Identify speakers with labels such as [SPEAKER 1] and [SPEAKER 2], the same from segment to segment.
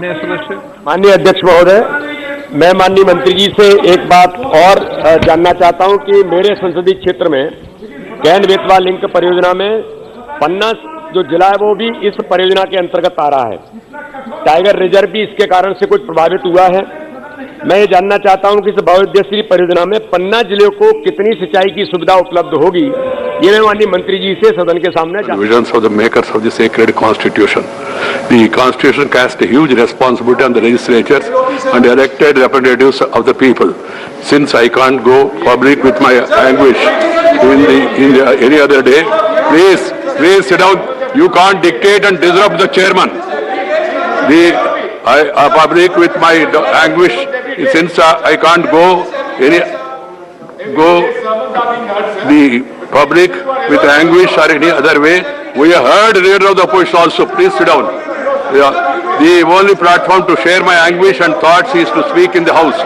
[SPEAKER 1] माननीय सदस्य।
[SPEAKER 2] माननीय अध्यक्ष महोदय, मैं माननीय मंत्री जी से एक बात और जानना चाहता हूं कि मेरे संसदीय क्षेत्र में कैन बेतवा लिंक परियोजना में पन्ना जो जिला है वो भी इस परियोजना के अंतर्गत आ रहा है। टाइगर रिजर्व भी इसके कारण से कुछ प्रभावित हुआ है। मैं ये जानना चाहता हूं कि इस बहुउद्देशीय परियोजना में पन्ना जिले को कितनी सिंचाई की सुविधा उपलब्ध होगी, ये मैं माननीय मंत्री जी से सदन के सामने
[SPEAKER 3] visions of the makers of the sacred constitution. The constitution cast a huge responsibility on the legislatures and elected representatives of the people. Since I can't go public with my anguish in any other day, please sit down. You can't dictate and disrupt the chairman. I public with my anguish, since I can't go the public with anguish or any other way. We have heard leader of the opposition also. Please sit down. The only platform to share my anguish and thoughts is to speak in the house.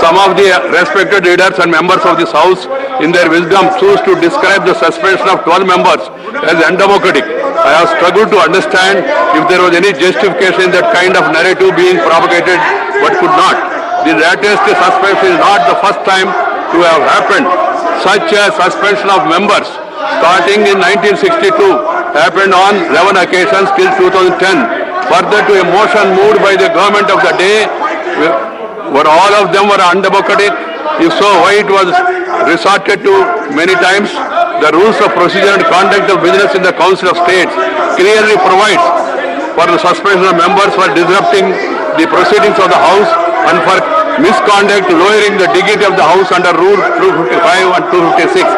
[SPEAKER 3] Some of the respected leaders and members of this house, in their wisdom, choose to describe the suspension of 12 members as undemocratic. I have struggled to understand if there was any justification in that kind of narrative being propagated, but could not. The latest suspension is not the first time to have happened. Such a suspension of members, starting in 1962, happened on 11 occasions till 2010. Further to a motion moved by the government of the day, where all of them were undemocratic. If so, why it was resorted to many times? The rules of procedure and conduct of business in the Council of States clearly provides for the suspension of members for disrupting the proceedings of the House and for misconduct lowering the dignity of the House under Rule 255 and 256.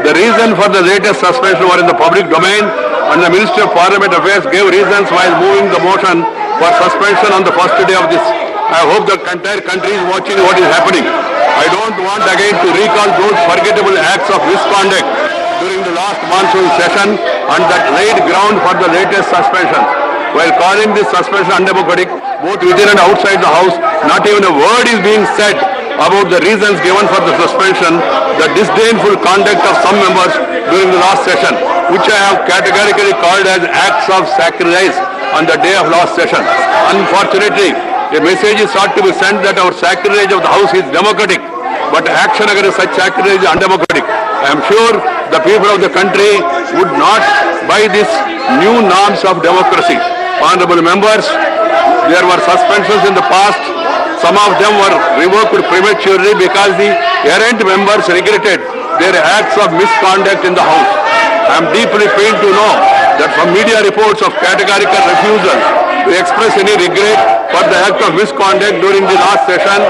[SPEAKER 3] The reason for the latest suspension were in the public domain, and the Ministry of Parliament Affairs gave reasons while moving the motion for suspension on the first day of this. I hope the entire country is watching what is happening. I don't want again to recall those forgettable acts of misconduct during the last monsoon session and that laid ground for the latest suspension. While calling this suspension undemocratic, both within and outside the House, not even a word is being said about the reasons given for the suspension, the disdainful conduct of some members during the last session, which I have categorically called as acts of sacrilege on the day of last session. Unfortunately, a message is sought to be sent that our sacrilege of the House is democratic, but action against such sacrilege is undemocratic. I am sure the people of the country would not buy these new norms of democracy. Honorable members, there were suspensions in the past. Some of them were revoked prematurely because the errant members regretted their acts of misconduct in the House. I am deeply pained to know that from media reports of categorical refusal to express any regret for the act of misconduct during the last session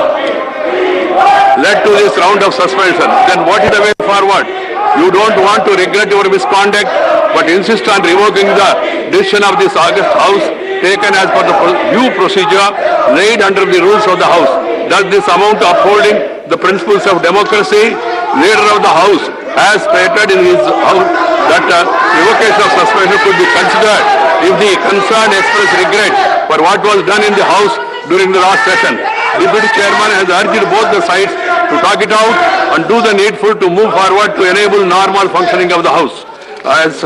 [SPEAKER 3] led to this round of suspension. Then what is the way forward? You don't want to regret your misconduct, but insist on revoking the decision of this August House taken as per the due procedure laid under the rules of the House. Does this amount to upholding the principles of democracy? Leader of the House has stated in his House that revocation of suspension could be considered if the concerned express regret for what was done in the House during the last session. Deputy Chairman has urged both the sides to talk it out and do the needful to move forward to enable normal functioning of the House. As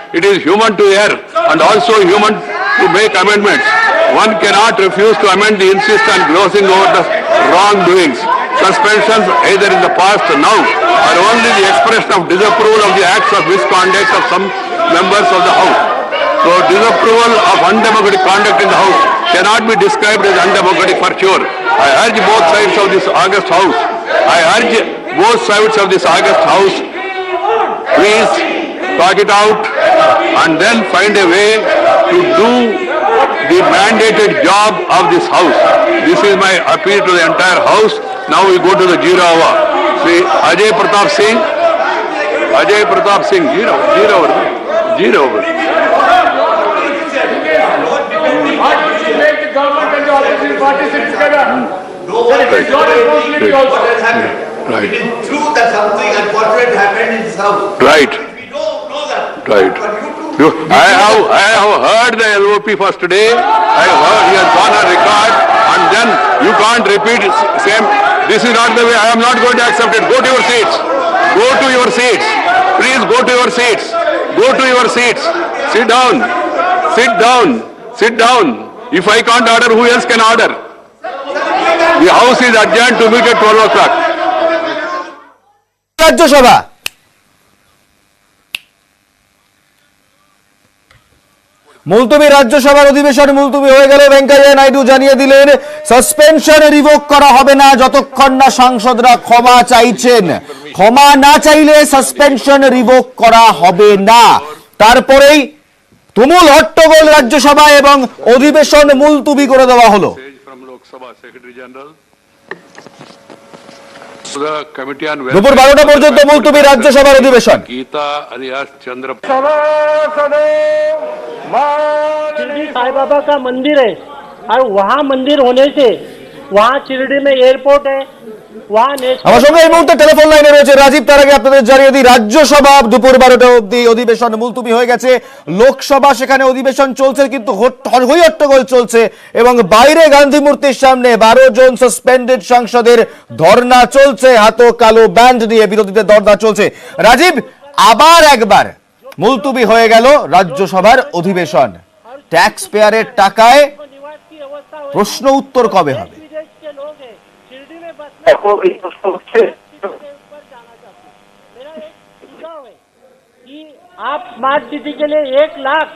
[SPEAKER 3] it is human to err and also human to make amendments. One cannot refuse to amend the insist on glossing over the wrongdoings. Suspensions either in the past or now are only the expression of disapproval of the acts of misconduct of some members of the House. So disapproval of undemocratic conduct in the House cannot be described as undemocratic for sure. I urge both sides of this August House. Please talk it out and then find a way to do the mandated job of this House. This is my appeal to the entire House. Now we go to the zero hour. See, Ajay Pratap Singh, zero over.
[SPEAKER 4] The government and the opposition parties sit together.
[SPEAKER 3] Right.
[SPEAKER 5] It is true that something unfortunate happened in the South.
[SPEAKER 3] Right.
[SPEAKER 5] We don't know that.
[SPEAKER 3] Right. I have heard the LOP first today. I have heard he has gone on record, and then you can't repeat same. This is not the way. I am not going to accept it. Go to your seats. Go to your seats. Please go to your seats. Go to your seats. Sit down. Sit down. Sit down. If I can't order, who else can order? The house is adjourned to meet at 12 o'clock.
[SPEAKER 1] Rajya Sabha মুলতবি, রাজ্যসভার অধিবেশন মুলতবি হয়ে গেল। ভেঙ্কাইয়া নাইডু জানিয়ে দিলেন suspension revoke করা হবে না যতক্ষণ না সাংসদরা ক্ষমা চাইছেন। ক্ষমা না চাইলে সাসপেনশন রিভোক করা হবে না। তারপরেই তুমুল হট্টগোল রাজ্যসভা এবং অধিবেশন মুলতবি করে দেওয়া হলো।
[SPEAKER 3] From Lok Sabha Secretary General. The Committee on
[SPEAKER 1] দুপুর 12টা পর্যন্ত মুলতবি রাজ্যসভার অধিবেশন।
[SPEAKER 3] Geeta alias Chandra.
[SPEAKER 6] Shirdi Sai Baba का मंदिर है और वहाँ मंदिर होने से वहाँ शिरडी में एयरपोर्ट है, वहाँ
[SPEAKER 1] আমার সঙ্গে এই মুহূর্তে টেলিফোন লাইনে রয়েছে রাজীব। তার আগে আপনাদের জানিয়ে দিই, রাজ্যসভা দুপুর 12টা অবধি অধিবেশন মুলতবি হয়ে গেছে। লোকসভা সেখানে অধিবেশন চলছে, কিন্তু হই হট্টগোল চলছে এবং বাইরে গান্ধী মূর্তির সামনে 12 জন সাসপেন্ডেড সাংসদের ধর্ণা চলছে। হাতে কালো ব্যান্ড নিয়ে বিরোধীদের ধর্ণা চলছে। রাজীব, আবার একবার মুলতবি হয়ে গেল রাজ্যসভার অধিবেশন। ট্যাক্স পেয়ারের টাকায়
[SPEAKER 6] निवास की व्यवस्था हो।
[SPEAKER 1] প্রশ্ন উত্তর কবে হবে?
[SPEAKER 6] विदेश के लोग हैं शिरडी में बसने
[SPEAKER 7] এখন এই প্রশ্ন হচ্ছে
[SPEAKER 6] के ऊपर जाना चाहते हैं। मेरा एक सुझाव है कि आप स्मार्ट सिटी के लिए 1 लाख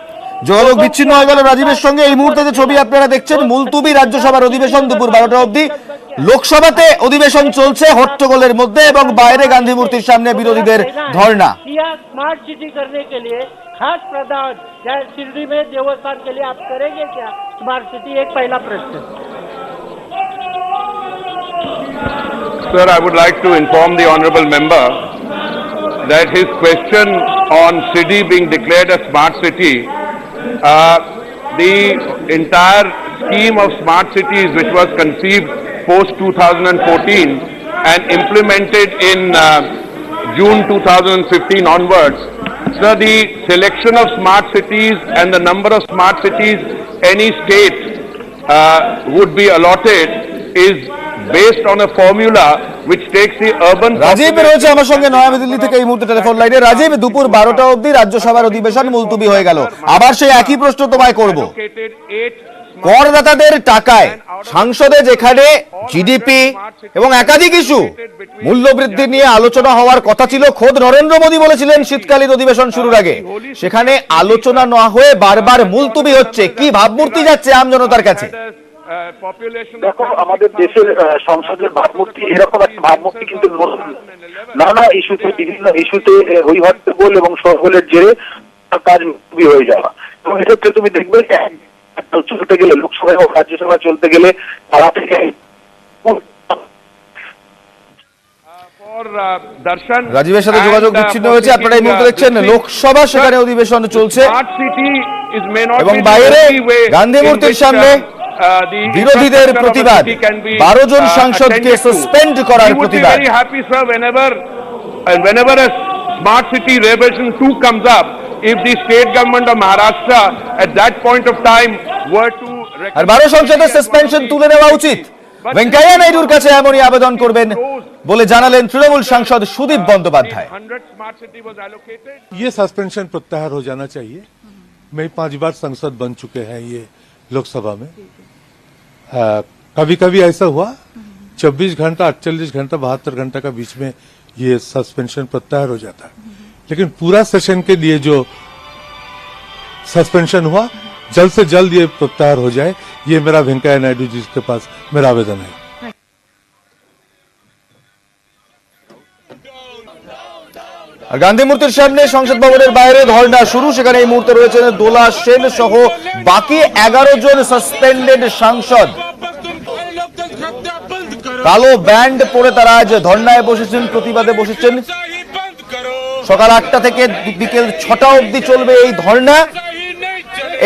[SPEAKER 1] যোগাযোগ বিচ্ছিন্ন হয়ে গেল রাজীবের সঙ্গে। এই মুহূর্তে যে ছবি আপনারা দেখছেন, মুলতবি রাজ্যসভার অধিবেশন দুপুর 12টা অবধি। লোকসভাতে অধিবেশন চলছে হট্টগোলের মধ্যে এবং বাইরে গান্ধী মূর্তির সামনে বিরোধীদের ধর্ণা।
[SPEAKER 6] किया स्मार्ट सिटी करने के लिए खास प्रावधान या शिरडी में देवस्थान के लिए आप करेंगे क्या स्मार्ट सिटी? एक पहला प्रश्न।
[SPEAKER 3] Sir, I would like to inform the honorable member that his question on city being declared a smart city, the entire scheme of smart cities which was conceived post 2014 and implemented in June 2015 onwards. So the selection of smart cities and the number of smart cities any state would be allotted is based on a formula which takes the urban
[SPEAKER 1] Rajib রয়েছে আমার সঙ্গে নয়াদিল্লি থেকে এই মুহূর্তে telephone লাইনে। রাজীব, দুপুর 12টা অবধি রাজ্যসভার অধিবেশন মুলতবি হয়ে গেল। আবার সেই একই প্রশ্ন তোমায় করব।
[SPEAKER 3] allocated 8
[SPEAKER 1] করদাতাদের টাকায় সংসদে যেখানে জিডিপি এবং একাধিক ইস্যু মূল্যবৃদ্ধি নিয়ে আলোচনা হওয়ার কথা ছিল, খোদ নরেন্দ্র মোদী বলেছিলেন শীতকালীন অধিবেশন শুরুর আগে, সেখানে আলোচনা না হয়ে বারবার মুলতবি হচ্ছে। কি ভাবমূর্তি যাচ্ছে আম জনতার কাছে?
[SPEAKER 3] population
[SPEAKER 7] দেখো, আমাদের দেশের সংসদের ভাবমূর্তি এরকম একটা ভাবমূর্তি কিন্তু নানা ইস্যুতে, বিভিন্ন ইস্যুতে হই হট্টগোল এবং শোরগোলের জেরে কাজ মুলতবি হয়ে যাওয়া। এবং এক্ষেত্রে তুমি দেখবে চলতে গেলে, লোকসভা এবং রাজ্যসভা চলতে গেলে তারা থেকে
[SPEAKER 1] রাজীবের সাথে যোগাযোগ বিচ্ছিন্ন হয়েছে। আপনারা এই মুহূর্তে দেখছেন লোকসভা সেখানে অধিবেশন চলছে এবং বাইরে গান্ধী মূর্তির সামনে বিরোধীদের প্রতিবাদ, 12 জন সাংসদকে সাসপেন্ড করার প্রতিবাদ।
[SPEAKER 3] Whenever a smart city revision 2 comes up, if the state government of Maharashtra at that point of time were to
[SPEAKER 1] আর 12 সংসদের সাসপেনশন তুলে নেওয়া উচিত। ভেঙ্কাইয়া নাইডুর কাছে এমনই আবেদন করবেন বলে জানালেন তৃণমূল সাংসদ Sudip Bandyopadhyay.
[SPEAKER 3] 100 smart city was allocated.
[SPEAKER 8] ये सस्पेंशन प्रत्याहार हो जाना चाहिए। मैं 5 बार सांसद बन चुके हैं ये लोकसभा में। कभी कभी ऐसा हुआ 24 घंटा 48 घंटा 72 घंटा का बीच में ये सस्पेंशन प्रत्याहार हो जाता है, लेकिन पूरा सेशन के लिए जो सस्पेंशन हुआ जल्द से जल्द ये प्रत्याहार हो जाए, ये मेरा वेंकैया नायडू जी के पास मेरा आवेदन है।
[SPEAKER 1] আর গান্ধী মূর্তির সামনে সংসদ ভবনের বাইরে ধর্ণা শুরু। সেখানে এই মুহূর্তে রয়েছেন দোলা সেন সহ বাকি 11 জন সাসপেন্ডেড সাংসদ। কালো ব্যান্ড পরে তারা আজ ধর্ণায় বসেছেন, প্রতিবাদে বসেছেন। সকাল 8টা থেকে বিকেল 6টা অবধি চলবে এই ধর্ণা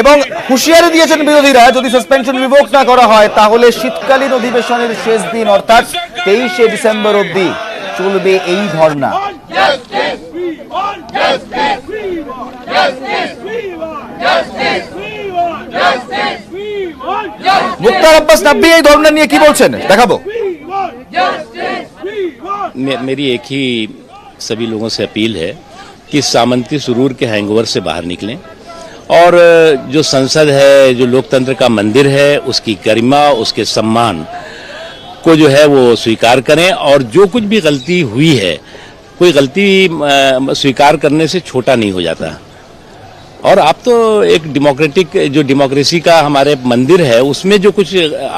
[SPEAKER 1] এবং হুঁশিয়ারি দিয়েছেন বিরোধীরা, যদি সাসপেনশন রিভোক না করা হয় তাহলে শীতকালীন অধিবেশনের শেষ দিন অর্থাৎ 23শে ডিসেম্বর অবধি চলবে এই ধর্ণা। মুক্তার আব্বাস নাব্বি এই ধর্ণা নিয়ে কি বলছেন দেখাবো।
[SPEAKER 9] मेरी एक ही सभी लोगों से अपील है कि सामंती सुरूर के हैंगओवर से बाहर निकलें और जो संसद है, जो लोकतंत्र का मंदिर है, उसकी गरिमा, उसके सम्मान को जो है वो स्वीकार करें। और जो कुछ भी गलती हुई है, कोई गलती स्वीकार करने से छोटा नहीं हो जाता। और आप तो एक डेमोक्रेटिक, जो डेमोक्रेसी का हमारे मंदिर है, उसमें जो कुछ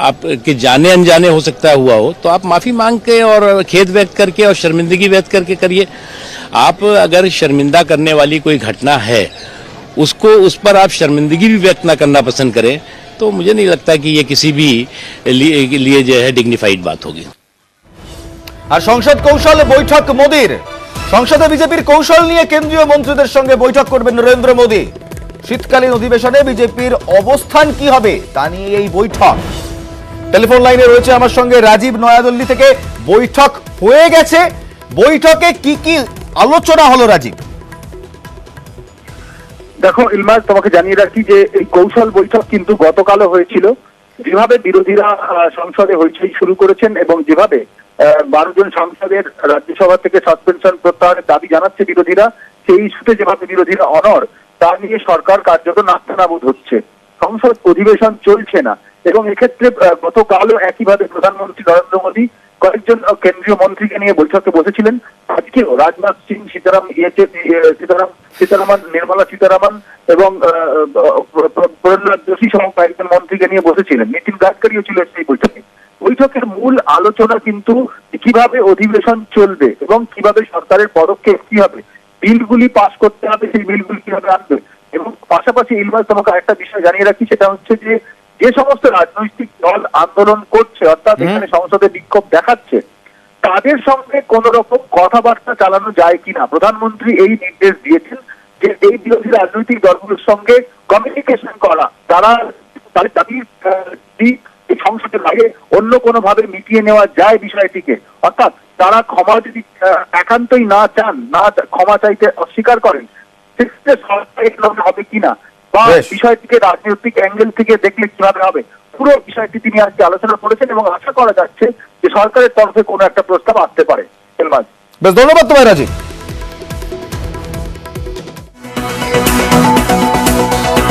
[SPEAKER 9] आपके जाने अनजाने हो सकता हुआ हो, तो आप माफी मांग के और खेद व्यक्त करके और शर्मिंदगी व्यक्त करके करिए। आप अगर शर्मिंदा करने वाली कोई घटना है, उसको, उस पर आप शर्मिंदगी भी व्यक्त ना करना पसंद करें, तो मुझे नहीं लगता कि ये किसी भी लिए जो है डिग्निफाइड बात होगी।
[SPEAKER 1] আর সংসদ কৌশল বৈঠক মোদির, সংসদে বিজেপির কৌশল নিয়ে কেন্দ্রীয় মন্ত্রীদের সঙ্গে বৈঠক করবেন নরেন্দ্র মোদী। শীতকালীন অধিবেশনে বিজেপির অবস্থান কি হবে তা নিয়ে এই বৈঠক। টেলিফোন লাইনে রয়েছে আমার সঙ্গে রাজীব, নয়াদিল্লি থেকে। বৈঠক হয়ে গেছে, বৈঠকে কি কি আলোচনা হলো রাজীব?
[SPEAKER 7] দেখো ইলমাজ, তোমাকে জানিয়ে রাখি যে এই কৌশল বৈঠক কিন্তু গতকালও হয়েছিল। যেভাবে বিরোধীরা সংসদে হইচই শুরু করেছেন এবং যেভাবে 12 জন সাংসদের রাজ্যসভা থেকে সাসপেনশন প্রত্যাহারের দাবি জানাচ্ছে বিরোধীরা, সেই ইস্যুতে যেভাবে বিরোধীরা অনড়, তা নিয়ে সরকার কার্যত নাস্তানাবুদ হচ্ছে। সংসদ অধিবেশন চলছে না এবং এক্ষেত্রে গতকালও একইভাবে প্রধানমন্ত্রী নরেন্দ্র মোদী কয়েকজন কেন্দ্রীয় মন্ত্রীকে নিয়ে বৈঠকে বসেছিলেন। আজকেও রাজনাথ সিং, সীতারামন, নির্মলা সীতারামন এবং প্রহ্লাদ যোশী সহ কয়েকজন মন্ত্রীকে নিয়ে বসেছিলেন। নীতিন গাডকারিও ছিল সেই বৈঠকে। বৈঠকের মূল আলোচনা কিন্তু কিভাবে অধিবেশন চলবে এবং কিভাবে সরকারের পদক্ষেপ কি হবে, বিলগুলি পাস করতে হবে, সেই বিলগুলি কিভাবে আনবে। এবং পাশাপাশি ইলমাস, তোমাকে একটা বিষয় জানিয়ে রাখি, সেটা হচ্ছে যে সমস্ত রাজনৈতিক দল আন্দোলন করছে, অর্থাৎ এখানে সংসদে বিক্ষোভ দেখাচ্ছে, তাদের সঙ্গে কোন রকম কথাবার্তা চালানো যায় কিনা প্রধানমন্ত্রী এই নির্দেশ দিয়েছেন যে এই বিরোধী রাজনৈতিক দলগুলোর সঙ্গে কমিউনিকেশন করা, তারা তাদের দাবির এই সংসদের বাইরে অন্য কোনো ভাবে মিটিয়ে নেওয়া যায় বিষয়টিকে। অর্থাৎ তারা ক্ষমা যদি একান্তই না চান, না ক্ষমা চাইতে অস্বীকার করেন, সেক্ষেত্রে সরকার হবে কিনা বা বিষয়টিকে রাজনৈতিক অ্যাঙ্গেল থেকে দেখলে কিভাবে হবে, পুরো বিষয়টি তিনি আজকে আলোচনা করেছেন এবং আশা করা যাচ্ছে যে সরকারের তরফে কোনো একটা প্রস্তাব আসতে পারে।
[SPEAKER 1] বেশ, ধন্যবাদ তোমায় রাজীব।